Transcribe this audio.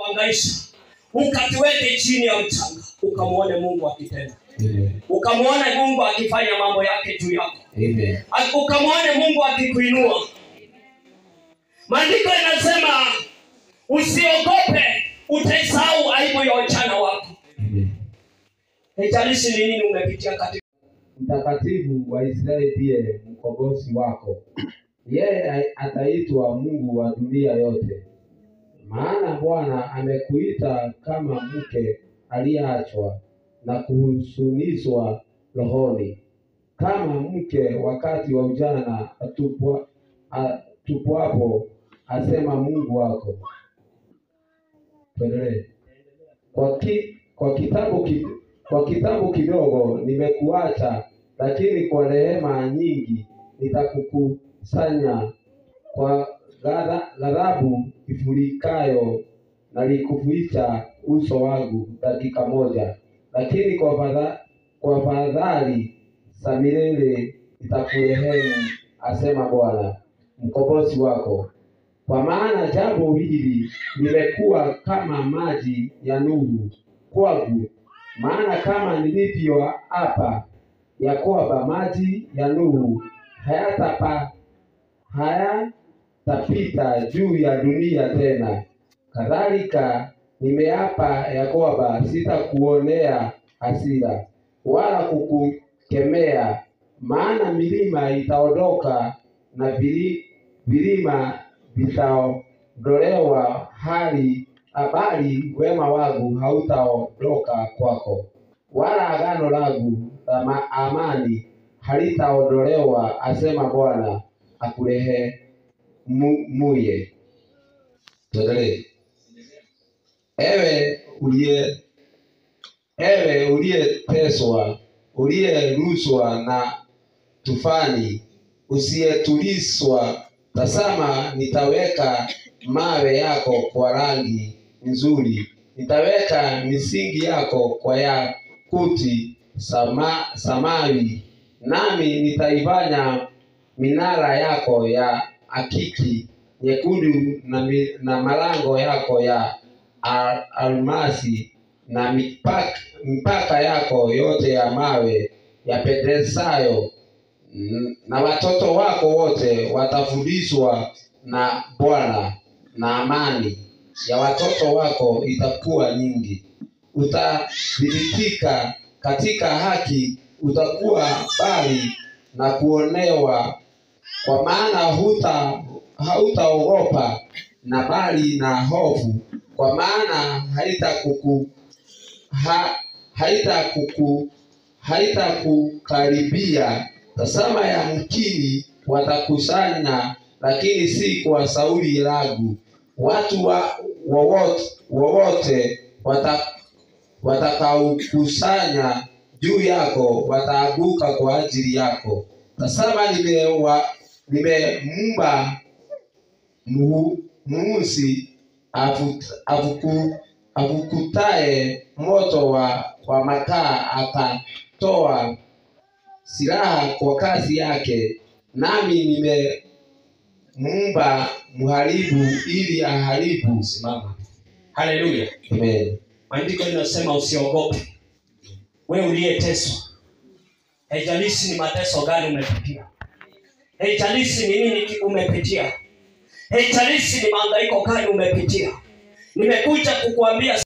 kuangaisha, ukatuweke chini ya mchanga, ukamuone Mungu akitenda. Ukamuone Mungu akifanya mambo yake juu yako. Ukamuone Mungu akikuinua. Maandiko yanasema usiogope, utaisahau aibu ya ujana wako. Haijalishi ni nini umepitia katika. Mtakatifu wa Israeli ndiye mkombozi wako. Yeye ataitwa Mungu wa dunia yote. Maana Bwana amekuita kama mke aliyeachwa na kuhuzunishwa rohoni, kama mke wakati wa ujana atupwapo, asema Mungu wako. Tuendelee. Kwa kitabu kidogo nimekuacha, lakini kwa rehema nyingi nitakukusanya. Kwa ghadhabu ifurikayo nalikuficha uso wangu dakika moja, lakini kwa fadhali za milele nitakurehemu, asema Bwana mkombozi wako. Kwa maana jambo hili limekuwa kama maji ya Nuhu kwangu. Maana kama nilivyoapa ya kwamba maji ya Nuhu hayatapita juu ya dunia tena, kadhalika nimeapa ya kwamba sitakuonea hasira wala kukukemea. Maana milima itaondoka na vilima vitaondolewa, habari wema wangu hautaondoka kwako, wala agano langu la amani halitaondolewa, asema Bwana akurehemuye. Tuendelee. Ewe uliyeteswa, uliyerushwa na tufani, usiyetulizwa, tazama nitaweka mawe yako kwa rangi nzuri, nitaweka misingi yako kwa yakuti samawi, nami nitaifanya minara yako ya akiki nyekundu, na malango yako ya almasi, na mipaka yako yote ya mawe yapendezayo. Na watoto wako wote watafundishwa na Bwana, na amani ya watoto wako itakuwa nyingi. Utadhibitika katika haki, utakuwa mbali na kuonewa, kwa maana hautaogopa na bali na hofu, kwa maana haitakukaribia. Tazama yamkini watakusanya, lakini si kwa shauri langu. Watu wowote watakaokusanya juu yako wataanguka kwa ajili yako. Tazama nimemuumba muusi avukutaye moto wa makaa, akatoa silaha kwa kazi yake, nami nimemuumba mharibu ili aharibu. Simama. Haleluya. Amen. Maandiko yanasema usiogope. Wewe uliyeteswa, haijalishi ni mateso gani umepitia, haijalishi ni nini umepitia, haijalishi ni mahangaiko gani umepitia, nimekuja kukuambia